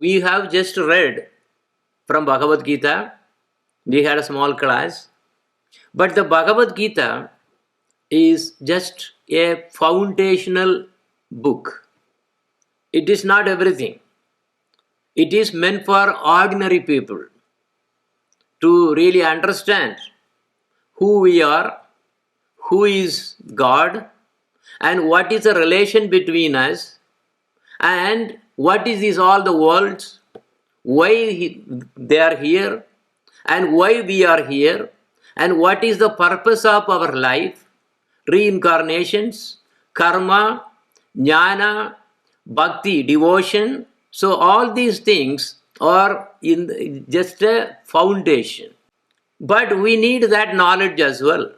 We have just read from Bhagavad Gita. We had a small class. But the Bhagavad Gita is just a foundational book. It is not everything. It is meant for ordinary people to really understand who we are, who is God, and what is the relation between us, and what is this all the worlds, why they are here, and why we are here, and what is the purpose of our life, reincarnations, karma, jnana, bhakti, devotion. So all these things are in just a foundation. But we need that knowledge as well.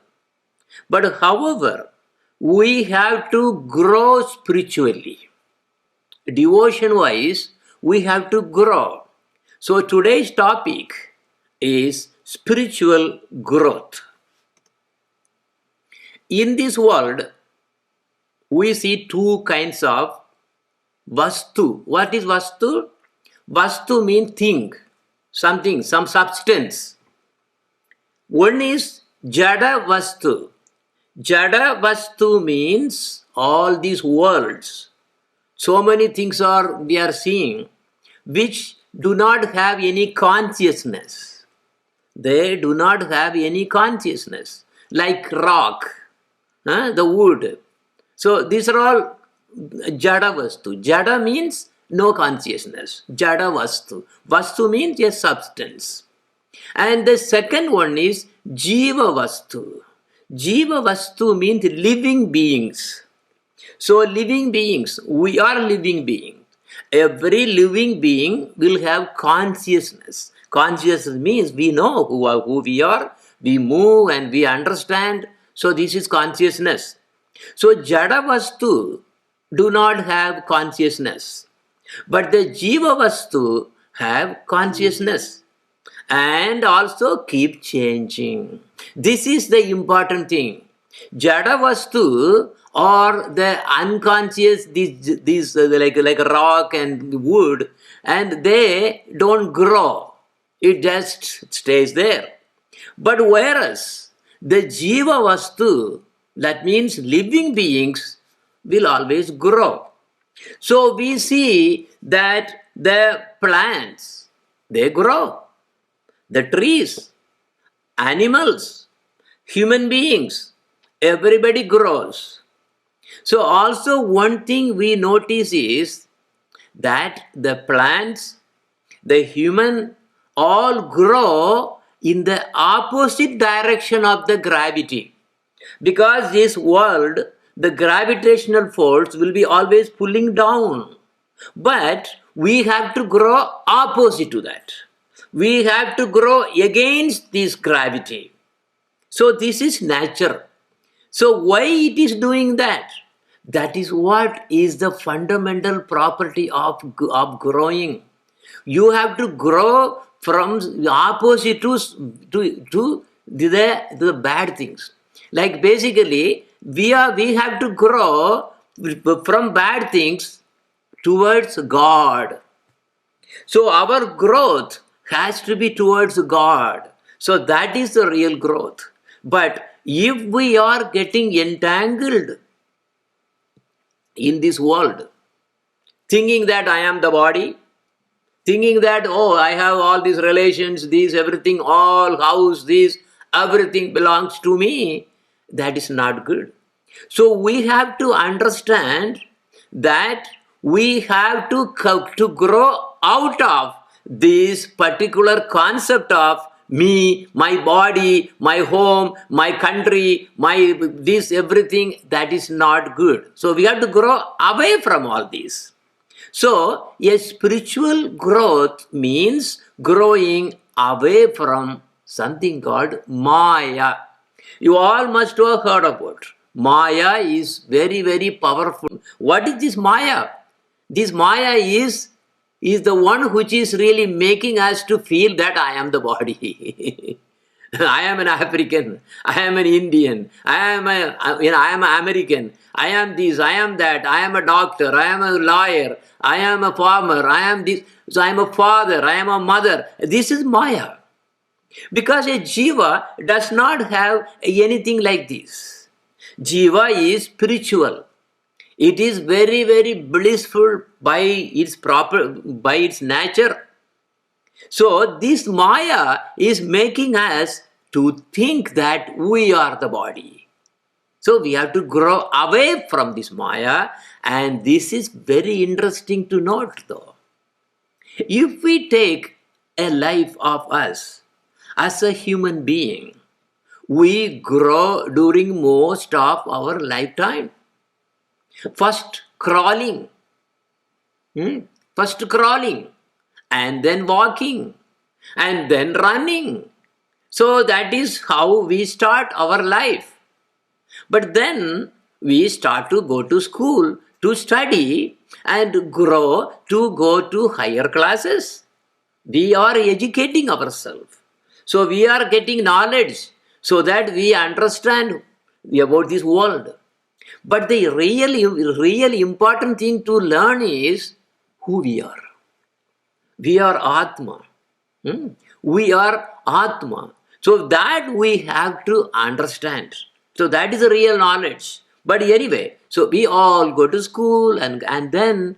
But however, we have to grow spiritually. Devotion wise, we have to grow. So today's topic is spiritual growth. In this world, we see two kinds of vastu. What is vastu? Vastu means thing, something, some substance. One is jada vastu. Jada vastu means all these worlds. So many things we are seeing which do not have any consciousness. They do not have any consciousness. Like rock, the wood. So these are all jada vastu. Jada means no consciousness. Jada vastu. Vastu means a substance. And the second one is jiva vastu. Jiva vastu means living beings. So living beings, we are living beings. Every living being will have consciousness. Consciousness means we know who we are, we move and we understand. So this is consciousness. So jada vastu do not have consciousness. But the jiva vastu have consciousness and also keep changing. This is the important thing. Jada vastu or the unconscious, these like rock and wood, and they don't grow. It just stays there. But whereas the jiva vastu, that means living beings, will always grow. So we see that the plants, they grow. The trees, animals, human beings, everybody grows. So also one thing we notice is that the plants, the human, all grow in the opposite direction of the gravity. Because this world, the gravitational force will be always pulling down. But we have to grow opposite to that. We have to grow against this gravity. So this is nature. So why it is doing that? That is what is the fundamental property of growing. You have to grow from the opposite to the bad things. Like basically, we have to grow from bad things towards God. So our growth has to be towards God. So that is the real growth. But if we are getting entangled in this world, thinking that I am the body, thinking that, oh, I have all these relations, these, everything, all house, this, everything belongs to me, that is not good. So we have to understand that we have to grow out of this particular concept of me, my body, my home, my country, my this, everything. That is not good. So we have to grow away from all these. So a spiritual growth means growing away from something called Maya. You all must have heard about. Maya is very, very powerful. What is this Maya? This Maya is the one which is really making us to feel that I am the body. I am an African. I am an Indian. I am an American. I am this. I am that. I am a doctor. I am a lawyer. I am a farmer. I am this. So I am a father. I am a mother. This is Maya. Because a jiva does not have anything like this. Jiva is spiritual. It is very, very blissful by its nature. So this Maya is making us to think that we are the body. So we have to grow away from this Maya, and this is very interesting to note though. If we take a life of us as a human being, we grow during most of our lifetime. First crawling, and then walking, and then running. So that is how we start our life. But then we start to go to school to study and grow to go to higher classes. We are educating ourselves. So we are getting knowledge so that we understand about this world. But the real important thing to learn is who we are. We are Atma. We are Atma. So that we have to understand. So that is the real knowledge. But anyway, so we all go to school and then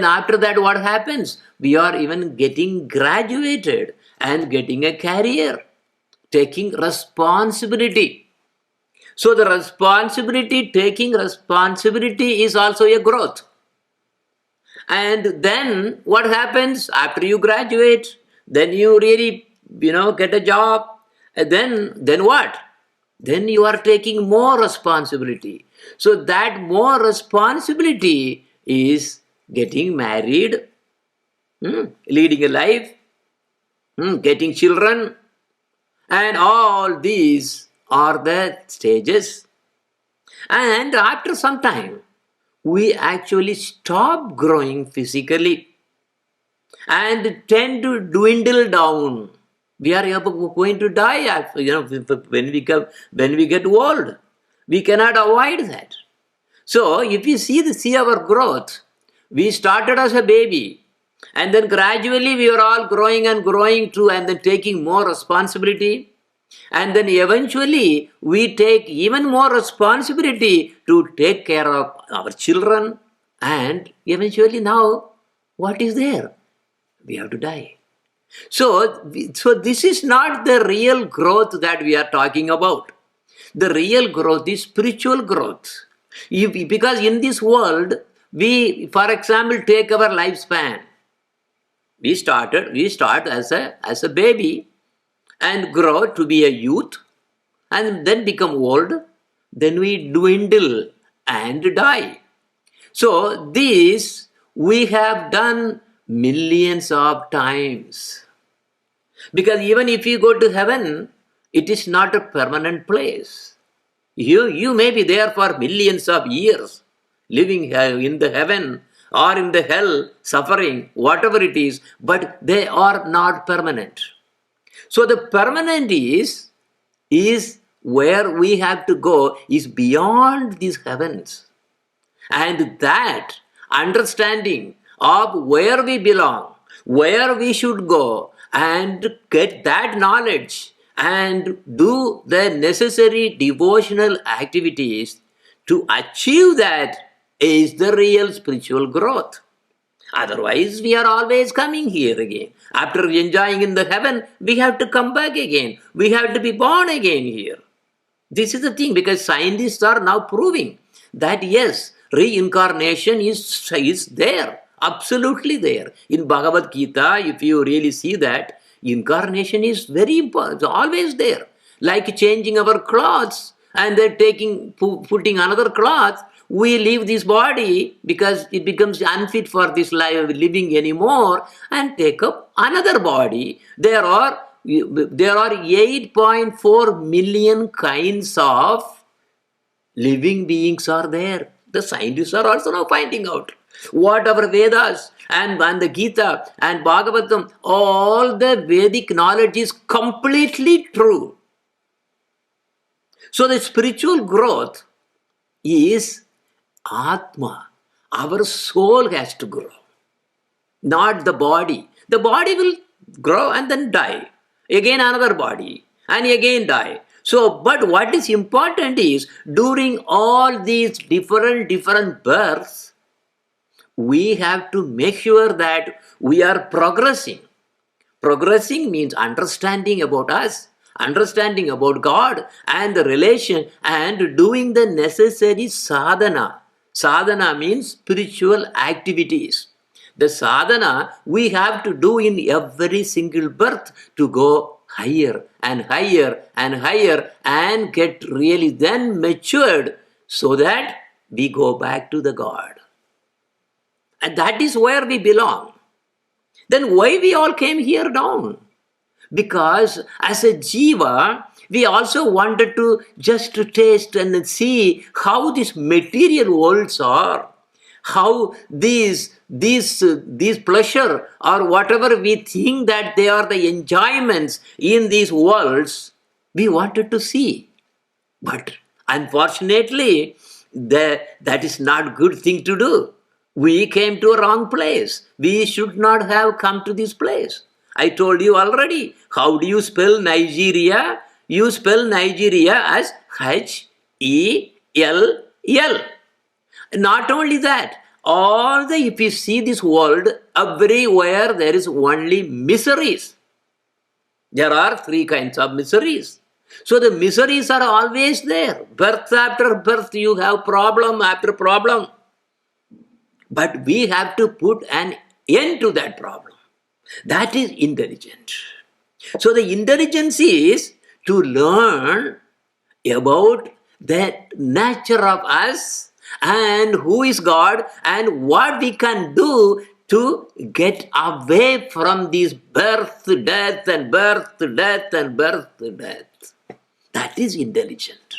after that what happens? We are even getting graduated and getting a career, taking responsibility. So the taking responsibility is also a growth. And then what happens after you graduate? Then you really, get a job. And then what? Then you are taking more responsibility. So that more responsibility is getting married, leading a life, getting children, and all these are the stages. And after some time, we actually stop growing physically and tend to dwindle down. We are going to die when we get old. We cannot avoid that. So if you see our growth, we started as a baby, and then gradually we are all growing and growing too, and then taking more responsibility. And then eventually we take even more responsibility to take care of our children. And eventually now, what is there? We have to die. So this is not the real growth that we are talking about. The real growth is spiritual growth. Because in this world, we, for example, take our lifespan. We start as a baby and grow to be a youth and then become old. Then we dwindle and die. So this we have done millions of times. Because even if you go to heaven, it is not a permanent place. You may be there for millions of years, living in the heaven or in the hell, suffering, whatever it is, but they are not permanent. So the permanent is where we have to go, is beyond these heavens. And that understanding of where we belong, where we should go, and get that knowledge and do the necessary devotional activities to achieve that is the real spiritual growth. Otherwise, we are always coming here again. After enjoying in the heaven, we have to come back again. We have to be born again here. This is the thing, because scientists are now proving that yes, reincarnation is there, absolutely there. In Bhagavad Gita, if you really see that, incarnation is very important, it's always there. Like changing our clothes and then putting another cloth, we leave this body because it becomes unfit for this life living anymore and take up another body. There are 8.4 million kinds of living beings are there. The scientists are also now finding out. Whatever Vedas and the Gita and Bhagavatam, all the Vedic knowledge is completely true. So the spiritual growth is Atma. Our soul has to grow, not the body. The body will grow and then die. Again another body and again die. So, but what is important is during all these different births, we have to make sure that we are progressing. Progressing means understanding about us, understanding about God and the relation, and doing the necessary sadhana. Sadhana means spiritual activities. The sadhana we have to do in every single birth to go higher and higher and higher and get really then matured so that we go back to the God. And that is where we belong. Then why we all came here down? Because as a jiva, we also wanted to just to taste and see how these material worlds are, how these pleasure or whatever we think that they are the enjoyments in these worlds, we wanted to see. But unfortunately, that is not good thing to do. We came to a wrong place. We should not have come to this place. I told you already. How do you spell Nigeria? You spell Nigeria as H-E-L-L. Not only that, if you see this world, everywhere there is only miseries. There are 3 kinds of miseries. So the miseries are always there. Birth after birth, you have problem after problem. But we have to put an end to that problem. That is intelligent. So the intelligence is to learn about the nature of us and who is God and what we can do to get away from this birth, death, and birth, death, and birth, death. That is intelligent.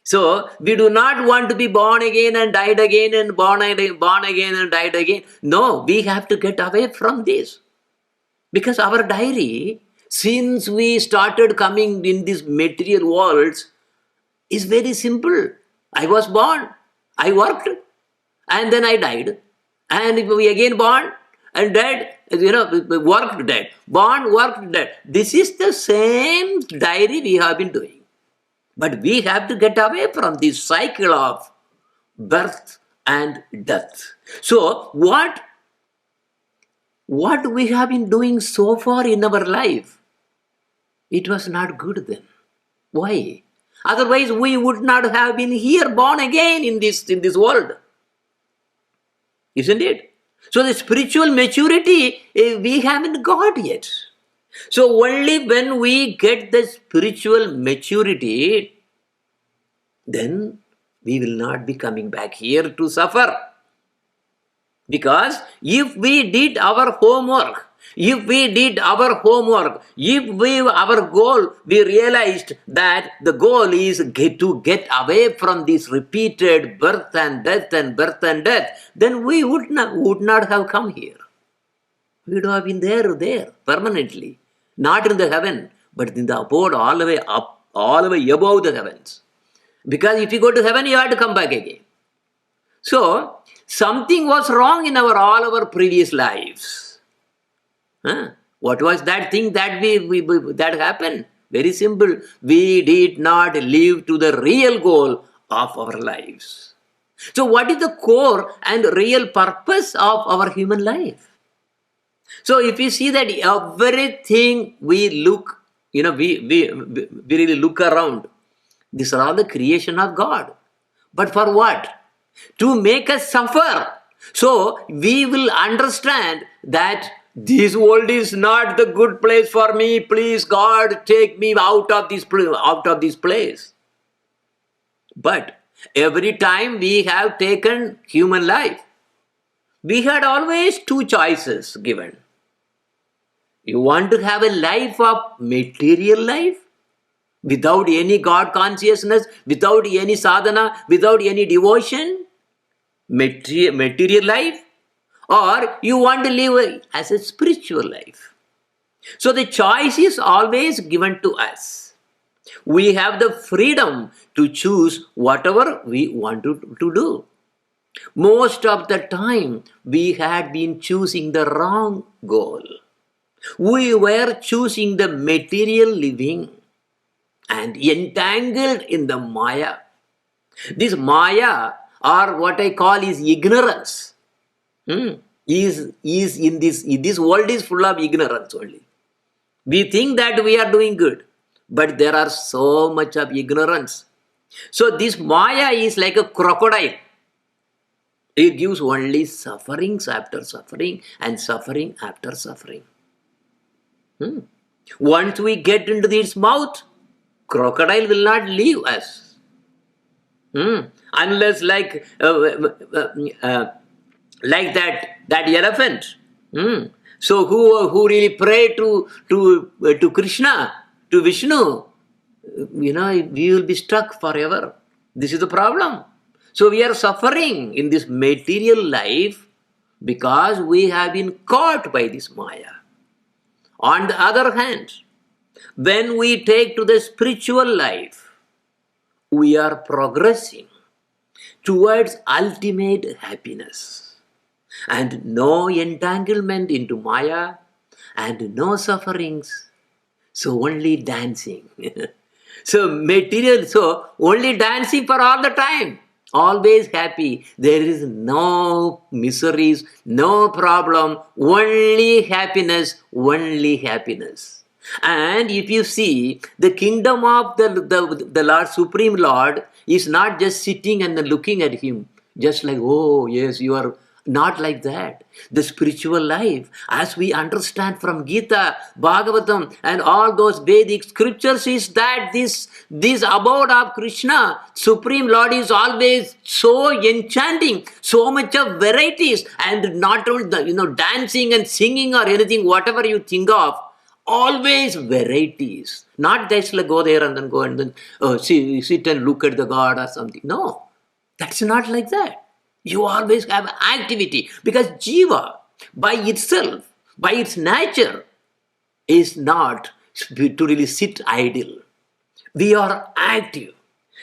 So, we do not want to be born again and died again and born again and died again. No, we have to get away from this. Because our diary, since we started coming in these material worlds, is very simple. I was born, I worked, and then I died. And if we again born and dead, worked, dead. Born, worked, dead. This is the same diary we have been doing. But we have to get away from this cycle of birth and death. So, what we have been doing so far in our life, it was not good then. Why? Otherwise, we would not have been here born again in this world. Isn't it? So, the spiritual maturity we haven't got yet. So only when we get the spiritual maturity, then we will not be coming back here to suffer. Because if we did our homework, our goal, we realized that the goal is to get away from this repeated birth and death, then we would not have come here. We would have been there permanently. Not in the heaven, but in the abode all the way up, all the way above the heavens. Because if you go to heaven, you have to come back again. So, something was wrong in all our previous lives. What was that thing that that happened? Very simple. We did not live to the real goal of our lives. So, what is the core and real purpose of our human life? So if you see that everything we look, we really look around, these are all the creation of God. But for what? To make us suffer. So we will understand that this world is not the good place for me. Please God, take me out of this place. But every time we have taken human life, we had always 2 choices given. You want to have a life of material life, without any God consciousness, without any sadhana, without any devotion, material life, or you want to live as a spiritual life. So the choice is always given to us. We have the freedom to choose whatever we want to do. Most of the time, we had been choosing the wrong goal. We were choosing the material living and entangled in the Maya. This Maya, or what I call is ignorance, is in this world is full of ignorance only. We think that we are doing good, but there are so much of ignorance. So this Maya is like a crocodile. It gives only sufferings after suffering and suffering after suffering. Once we get into its mouth, crocodile will not leave us. Unless like that elephant. So who really pray to Krishna, to Vishnu, we will be stuck forever. This is the problem. So we are suffering in this material life because we have been caught by this Maya. On the other hand, when we take to the spiritual life, we are progressing towards ultimate happiness and no entanglement into Maya and no sufferings. So only dancing. So only dancing for all the time. Always happy. There is no miseries, no problem, only happiness, only happiness. And if you see, the kingdom of the Lord, Supreme Lord, is not just sitting and looking at him, just like, oh yes, you are. Not like that. The spiritual life, as we understand from Gita, Bhagavatam, and all those Vedic scriptures, is that this abode of Krishna, Supreme Lord, is always so enchanting, so much of varieties, and not only dancing and singing or anything, whatever you think of, always varieties. Not just like go there and then go and then sit and look at the God or something. No, that's not like that. You always have activity because Jiva by itself, by its nature, is not to really sit idle. We are active.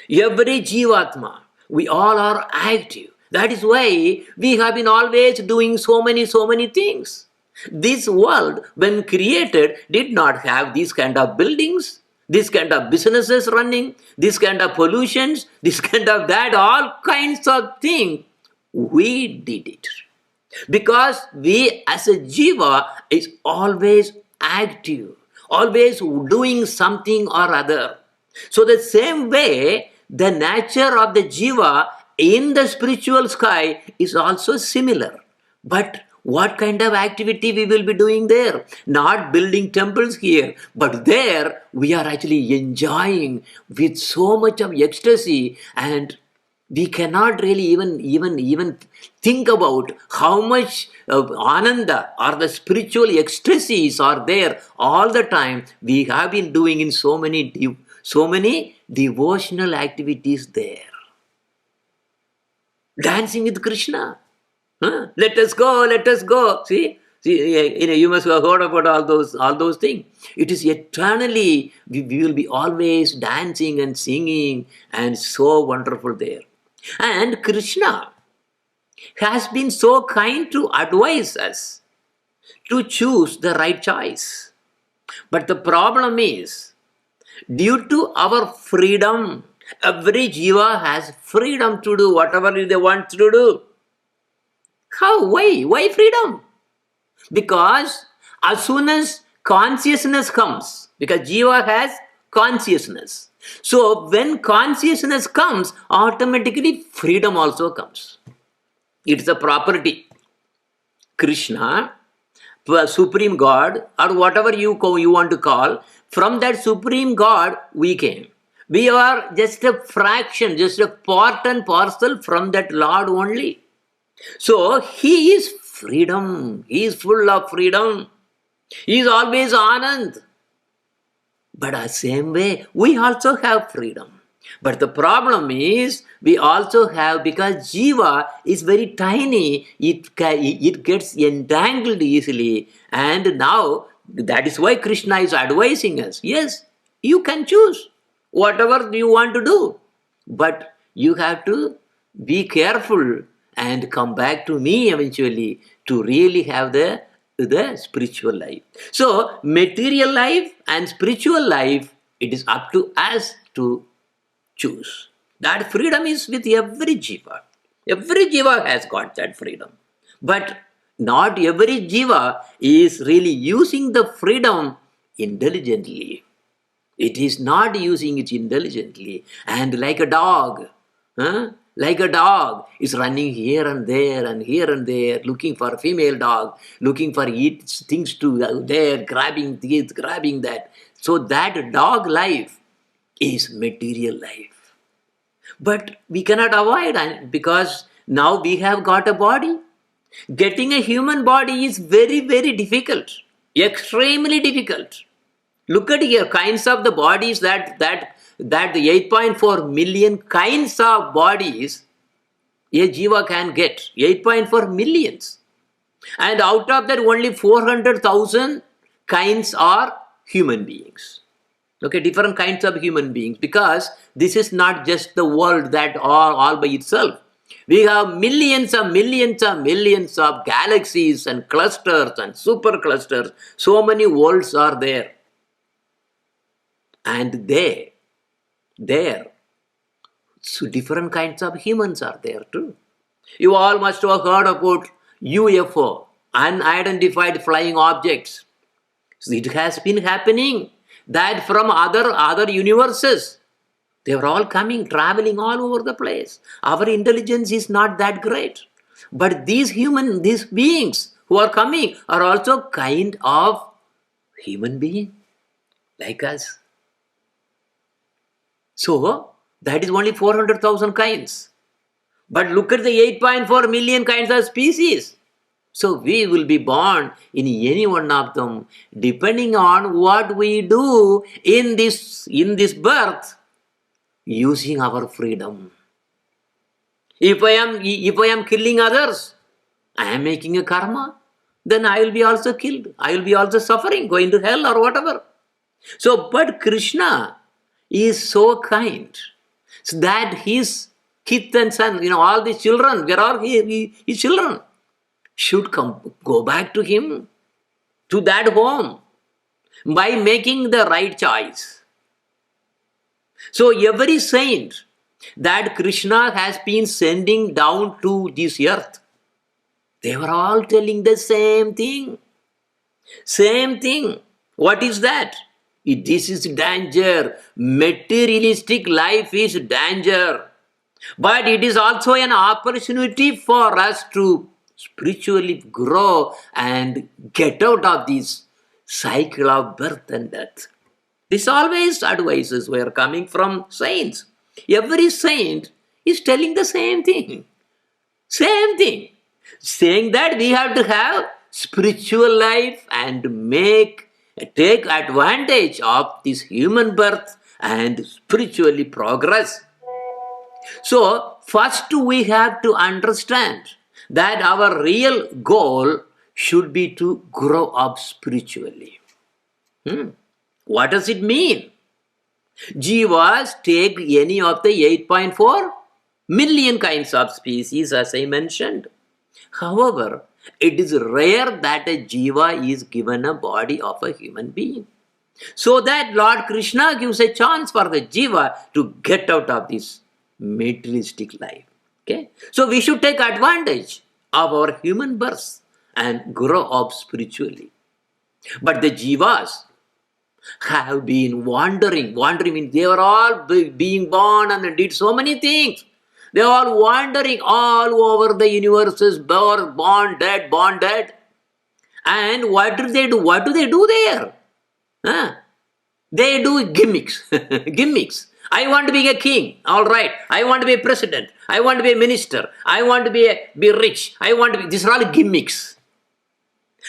Every Jivatma, we all are active. That is why we have been always doing so many things. This world, when created, did not have these kind of buildings, this kind of businesses running, this kind of pollutions, this kind of that, all kinds of things. We did it because we as a jiva is always active, always doing something or other. So the same way, the nature of the jiva in the spiritual sky is also similar. But what kind of activity we will be doing there? Not building temples here, but there we are actually enjoying with so much of ecstasy, and we cannot really even think about how much ananda or the spiritual ecstasies are there all the time. We have been doing in so many devotional activities there. Dancing with Krishna. Let us go. See, you must have heard about all those things. It is eternally, we will be always dancing and singing, and so wonderful there. And Krishna has been so kind to advise us to choose the right choice. But the problem is, due to our freedom, every jiva has freedom to do whatever they want to do. How? Why freedom? Because as soon as consciousness comes, because jiva has consciousness. So when consciousness comes, automatically freedom also comes. It's a property. Krishna, Supreme God, or whatever you want to call, from that Supreme God we came. We are just a fraction, just a part and parcel from that Lord only. So he is freedom. He is full of freedom. He is always Anand. But the same way, we also have freedom. But the problem is, we also have, because jiva is very tiny, it gets entangled easily. And now, that is why Krishna is advising us. Yes, you can choose. whatever you want to do. But you have to be careful and come back to me eventually to really have the spiritual life. So, material life and spiritual life, it is up to us to choose. That freedom is with every jiva. Every jiva has got that freedom. But not every jiva is really using the freedom intelligently. It is not using it intelligently. And like a dog, like a dog is running here and there, looking for a female dog, looking for eat things to there, grabbing this, grabbing that. So that dog life is material life. But we cannot avoid because now we have got a body. Getting a human body is very, very difficult, extremely difficult. Look at here, kinds of the bodies that the 8.4 million kinds of bodies a jiva can get. 8.4 millions. And out of that, only 400,000 kinds are human beings. Okay, different kinds of human beings, because this is not just the world that all by itself. We have millions of galaxies and clusters and super clusters. So many worlds are there. And so different kinds of humans are there too. You all must have heard about UFO, unidentified flying objects. So it has been happening that from other universes, they are all coming, traveling all over the place. Our intelligence is not that great. But these beings who are coming are also kind of human being like us. So, that is only 400,000 kinds. But look at the 8.4 million kinds of species. So, we will be born in any one of them, depending on what we do in this birth, using our freedom. If I am killing others, I am making a karma, then I will be also killed. I will be also suffering, going to hell or whatever. So, but Krishna is so kind so that his kith and son, all these children, where are his children, should go back to him, to that home, by making the right choice. So every saint that Krishna has been sending down to this earth, they were all telling the same thing. Same thing. What is that? This is danger. Materialistic life is danger. But it is also an opportunity for us to spiritually grow and get out of this cycle of birth and death. This always advices were coming from saints. Every saint is telling the same thing. Same thing. Saying that we have to have spiritual life and take advantage of this human birth and spiritually progress. So, first we have to understand that our real goal should be to grow up spiritually. What does it mean? Jivas take any of the 8.4 million kinds of species, as I mentioned. However, it is rare that a jiva is given a body of a human being. So that Lord Krishna gives a chance for the jiva to get out of this materialistic life. Okay? So we should take advantage of our human birth and grow up spiritually. But the jivas have been wandering. They were all being born and did so many things. They are all wandering all over the universes, born dead. And what do they do? What do they do there? They do gimmicks. Gimmicks. I want to be a king. All right. I want to be a president. I want to be a minister. I want to be rich. These are all gimmicks.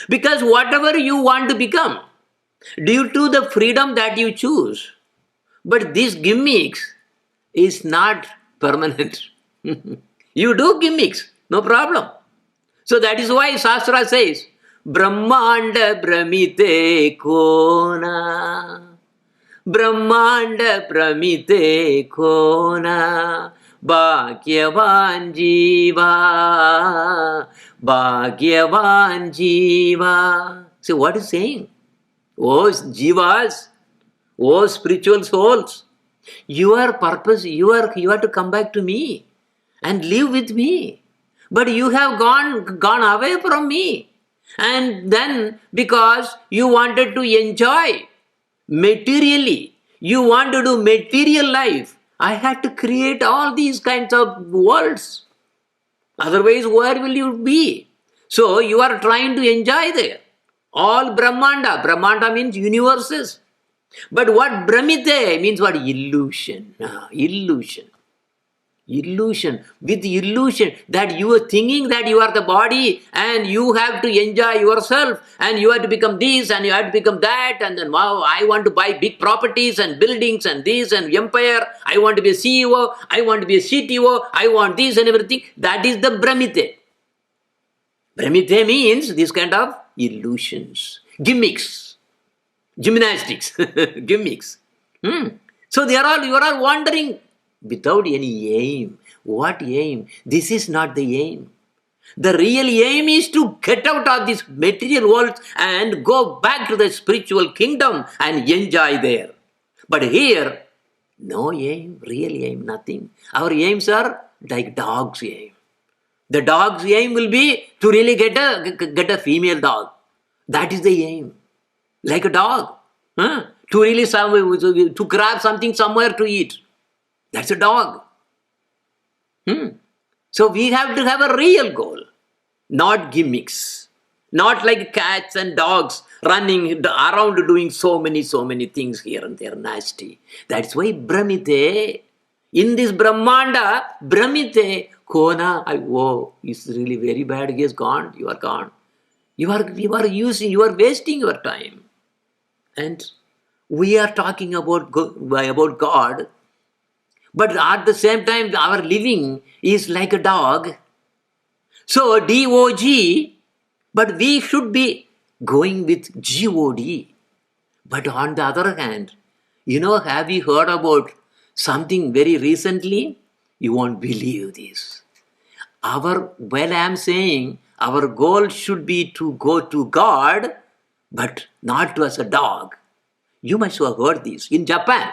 Because whatever you want to become, due to the freedom that you choose, but these gimmicks is not permanent. You do gimmicks, no problem. So that is why Shastra says, Brahmanda Brahmite Kona Brahmanda pramite kona Bhagyavan Jiva Bhagyavan Jiva. See what is saying? Oh Jivas, oh spiritual souls, your purpose, you have to come back to me and live with me. But you have gone away from me. And then because you wanted to enjoy materially, you want to do material life, I had to create all these kinds of worlds. Otherwise, where will you be? So you are trying to enjoy there. All Brahmanda. Brahmanda means universes. But what Brahmite means what? Illusion. Illusion. Illusion. With illusion that you are thinking that you are the body and you have to enjoy yourself and you have to become this and you have to become that, and then wow, I want to buy big properties and buildings and this and empire. I want to be a CEO. I want to be a CTO. I want this and everything. That is the Brahmite. Brahmite means this kind of illusions, gimmicks, gymnastics, gimmicks. So you are all wandering without any aim. What aim? This is not the aim. The real aim is to get out of this material world and go back to the spiritual kingdom and enjoy there. But here, no aim, real aim, nothing. Our aims are like dog's aim. The dog's aim will be to really get a female dog. That is the aim. Like a dog. To really to grab something somewhere to eat. That's a dog. So we have to have a real goal. Not gimmicks. Not like cats and dogs running around doing so many things here and there. Nasty. That's why Brahmite, in this Brahmanda, Brahmite, Kona, it's really very bad. He is gone. You are gone. You are wasting your time. And we are talking about God. But at the same time, our living is like a dog. So D-O-G, but we should be going with G-O-D. But on the other hand, have you heard about something very recently? You won't believe this. I'm saying our goal should be to go to God, but not as a dog. You must have heard this. In Japan,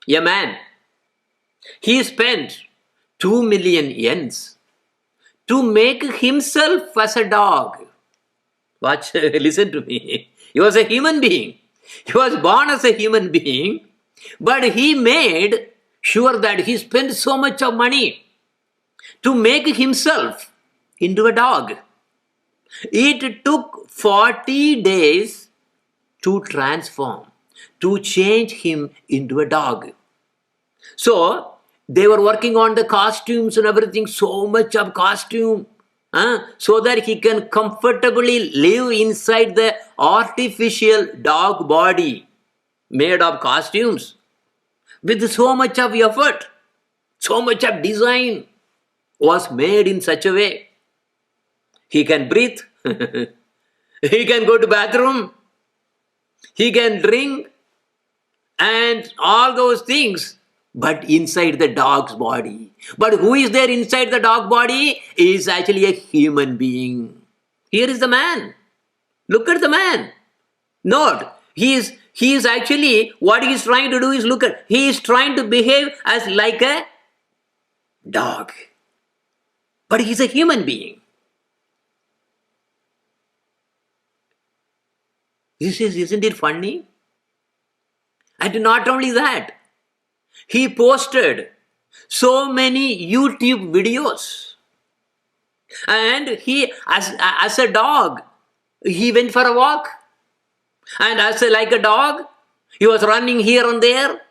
a man, he spent 2 million yens to make himself as a dog. Watch, listen to me. He was a human being. He was born as a human being, but he made sure that he spent so much of money to make himself into a dog. It took 40 days to transform, to change him into a dog. So, they were working on the costumes and everything, so much of costume, so that he can comfortably live inside the artificial dog body made of costumes. With so much of effort, so much of design was made in such a way. He can breathe, he can go to bathroom, he can drink, and all those things, but inside the dog's body. But who is there inside the dog body? Is actually a human being. Here is the man. Look at the man. Note, he is actually, what he is trying to do is he is trying to behave as like a dog. But he is a human being. Isn't it funny? And not only that, he posted so many YouTube videos. And he, as a dog, he went for a walk. And like a dog, he was running here and there.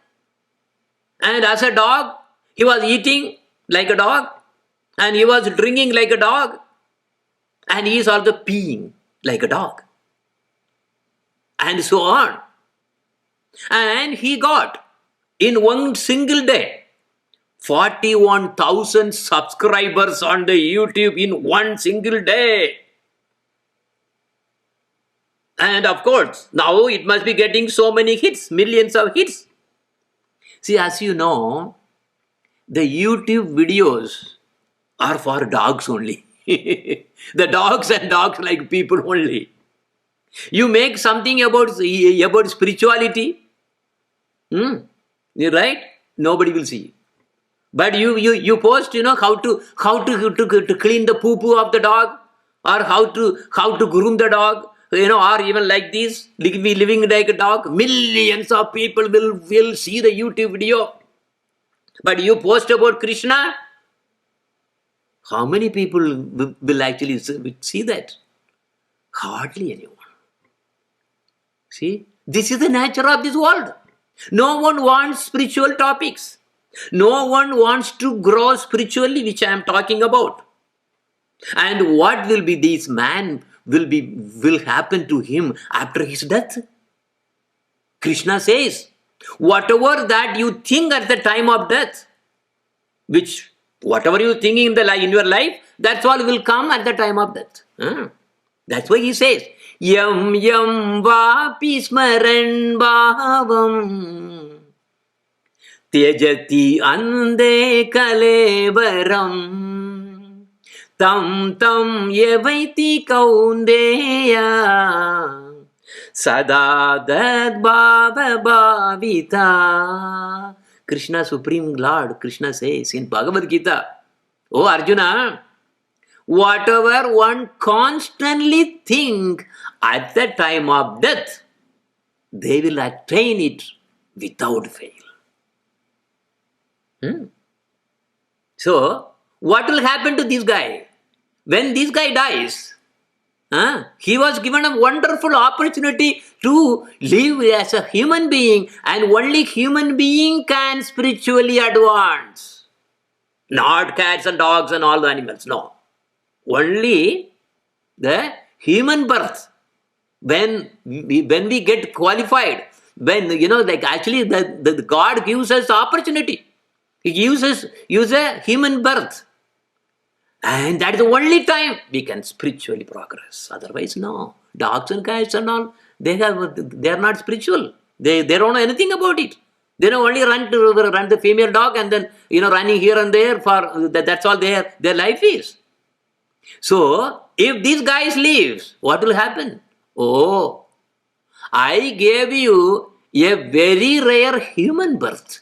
And as a dog, he was eating like a dog. And he was drinking like a dog. And he is also peeing like a dog. And so on. And he got, in one single day, 41,000 subscribers on the YouTube in one single day. And of course, now it must be getting so many hits, millions of hits. See, as you know, the YouTube videos are for dogs only. The dogs and dogs like people only. You make something about spirituality, you're right? Nobody will see. But you post, how to clean the poo poo of the dog, or how to groom the dog, or even like this, living like a dog. Millions of people will see the YouTube video. But you post about Krishna, how many people will actually see that? Hardly anyone. See, this is the nature of this world. No one wants spiritual topics. No one wants to grow spiritually, which I am talking about. And what will be this man will happen to him after his death? Krishna says, whatever that you think at the time of death, whatever you think in your life, that's all will come at the time of death. That's why he says, Yam yam vapi smaran bhavam Tyajati ande kalevaram Tam tam yevaiti kaundeya Sada dad bhava bhavita. Krishna, Supreme Lord, Krishna says in Bhagavad Gita, Oh Arjuna, whatever one constantly think at the time of death, they will attain it without fail. So, what will happen to this guy? When this guy dies, he was given a wonderful opportunity to live as a human being, and only human being can spiritually advance. Not cats and dogs and all the animals, no. Only the human birth. When we get qualified, actually the God gives us opportunity. He gives us a human birth. And that is the only time we can spiritually progress. Otherwise, no. Dogs and cats and all, they are not spiritual. They don't know anything about it. They don't only run the female dog and then running here and there for that's all their life is. So if these guys leaves, what will happen? Oh, I gave you a very rare human birth.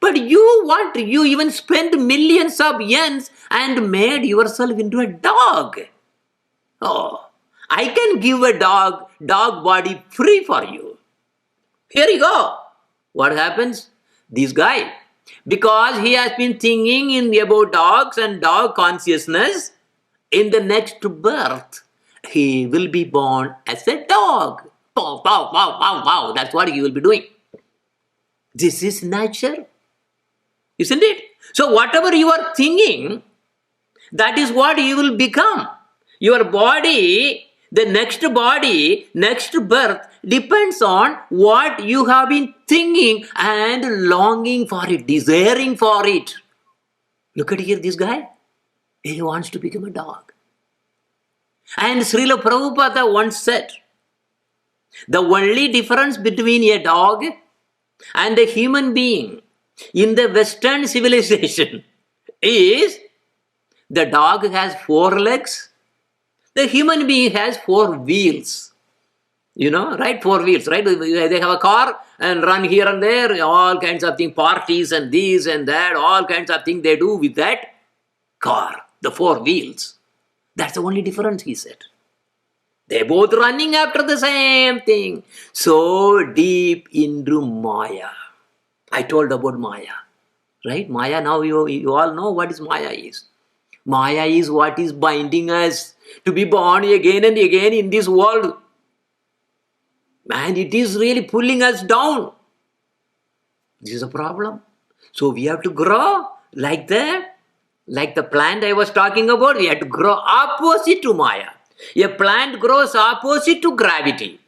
But you even spent millions of yens and made yourself into a dog. Oh, I can give a dog body free for you. Here you go. What happens? This guy, because he has been thinking about dogs and dog consciousness, in the next birth, he will be born as a dog. Wow, wow, wow, wow, wow. That's what he will be doing. This is nature. Isn't it? So whatever you are thinking, that is what you will become. Your body, the next birth depends on what you have been thinking and longing for it, desiring for it. Look at here, this guy. He wants to become a dog. And Srila Prabhupada once said, the only difference between a dog and a human being in the Western civilization is the dog has 4 legs, the human being has 4 wheels. Right? 4 wheels, right? They have a car and run here and there, all kinds of things, parties and this and that, all kinds of things they do with that car, the 4 wheels. That's the only difference, he said. They're both running after the same thing. So deep into Maya. I told about Maya. Right? Maya, now you all know what is Maya is. Maya is what is binding us to be born again and again in this world. And it is really pulling us down. This is a problem. So we have to grow like the plant I was talking about. We have to grow opposite to Maya. A plant grows opposite to gravity.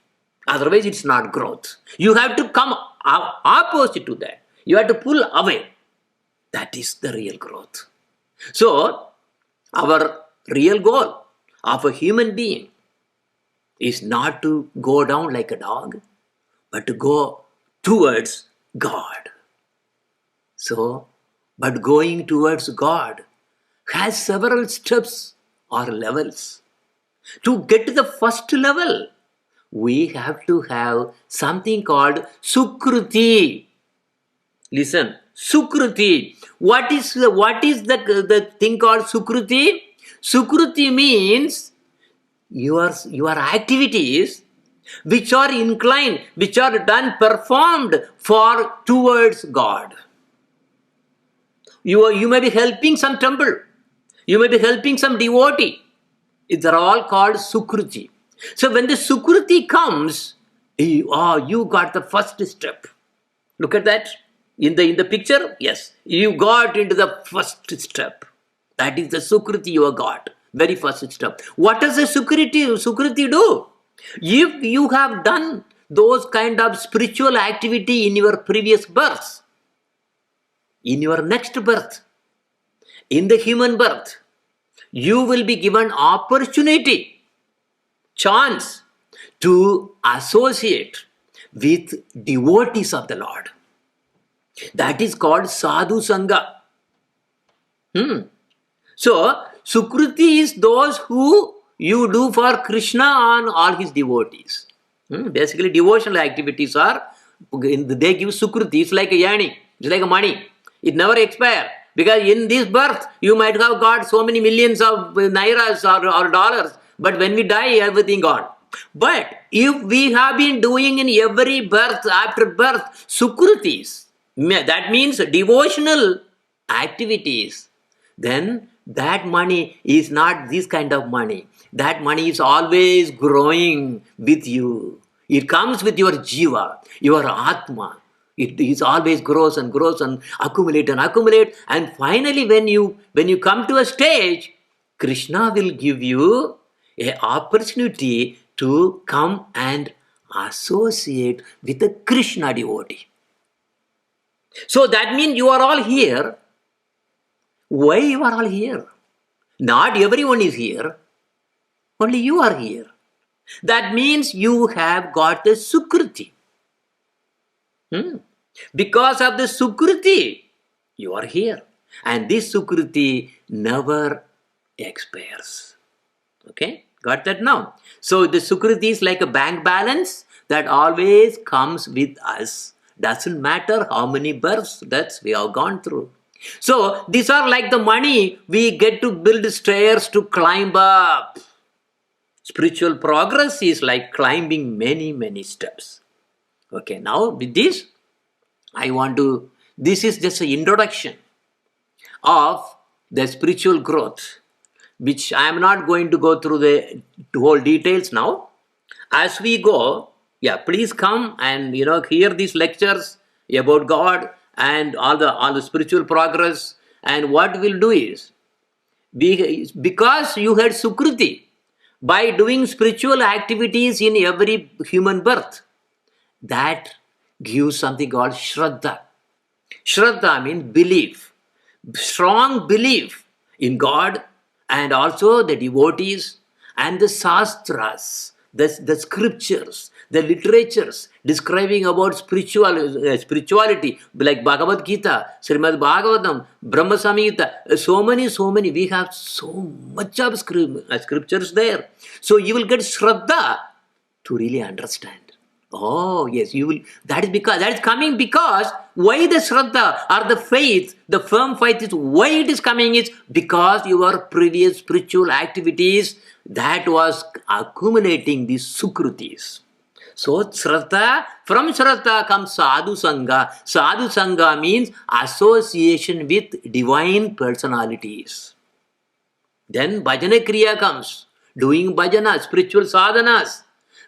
Otherwise, it's not growth. You have to come opposite to that. You have to pull away. That is the real growth. So, our real goal of a human being is not to go down like a dog, but to go towards God. So, but going towards God has several steps or levels. To get to the first level, we have to have something called Sukruti. Listen, Sukruti. What is the thing called Sukruti? Sukruti means your activities which are inclined, which are done, performed for towards God. You may be helping some temple. You may be helping some devotee. These are all called Sukruti. So when the Sukruti comes, you got the first step. Look at that. In the picture, yes, you got into the first step. That is the Sukruti you have got. Very first step. What does the Sukruti do? If you have done those kind of spiritual activity in your previous birth, in your next birth, in the human birth, you will be given opportunity, chance to associate with devotees of the Lord. That is called Sadhu Sangha. So, Sukruti is those who you do for Krishna and all his devotees. Basically, devotional activities are, they give Sukruti. It's like a yani. It's like a money. It never expires. Because in this birth, you might have got so many millions of nairas or dollars. But when we die, everything gone. But if we have been doing in every birth, after birth, Sukrutis, that means devotional activities, then that money is not this kind of money. That money is always growing with you. It comes with your jiva, your atma. It is always grows and accumulate, and finally when you come to a stage, Krishna will give you an opportunity to come and associate with a Krishna devotee. So that means you are all here. Why you are all here? Not everyone is here. Only you are here. That means you have got the Sukruti. Because of the Sukruti, you are here. And this Sukruti never expires. Okay? Got that now? So the Sukruti is like a bank balance that always comes with us. Doesn't matter how many births that we have gone through. So these are like the money we get to build stairs to climb up. Spiritual progress is like climbing many steps. Okay, now with this, this is just an introduction of the spiritual growth, which I am not going to go through the whole details now. As we go, please come and hear these lectures about God and all the spiritual progress. And what we'll do is, because you had Sukruti, by doing spiritual activities in every human birth, that gives something called Shraddha. Shraddha means belief, strong belief in God and also the devotees and the Shastras, the scriptures, the literatures describing about spirituality, like Bhagavad Gita, Srimad Bhagavatam, Brahma Samhita, so many, we have so much of scriptures there. So you will get Shraddha to really understand. Oh, yes, you will. That is coming because why the Shraddha or the faith, the firm faith is why it is coming is because your previous spiritual activities that was accumulating these Sukrutis. So Shraddha, from Shraddha comes Sadhu Sangha. Sadhu Sangha means association with divine personalities. Then Bhajana Kriya comes, doing bhajana, spiritual sadhanas.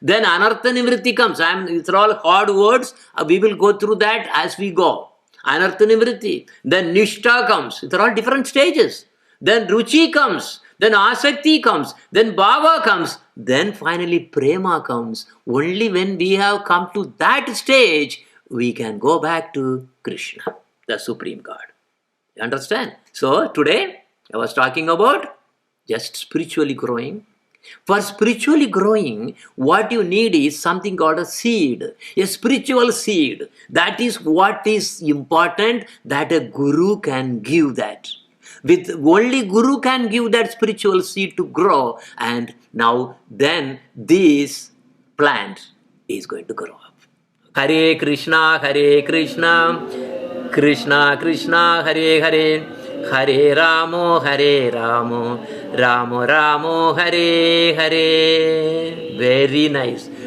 Then Anartha Nivritti comes. These are all hard words. We will go through that as we go. Anartha Nivritti. Then Nishtha comes. These are all different stages. Then Ruchi comes. Then Asakti comes. Then Bhava comes. Then finally Prema comes. Only when we have come to that stage, we can go back to Krishna, the Supreme God. You understand? So today I was talking about just spiritually growing. For spiritually growing, what you need is something called a seed, a spiritual seed. That is what is important, that a guru can give that. With only guru can give that spiritual seed to grow, and now then this plant is going to grow up. Hare Krishna, Krishna Krishna, Hare Hare, Hare Ramo, Ramo Ramo, Hare Hare. Very nice.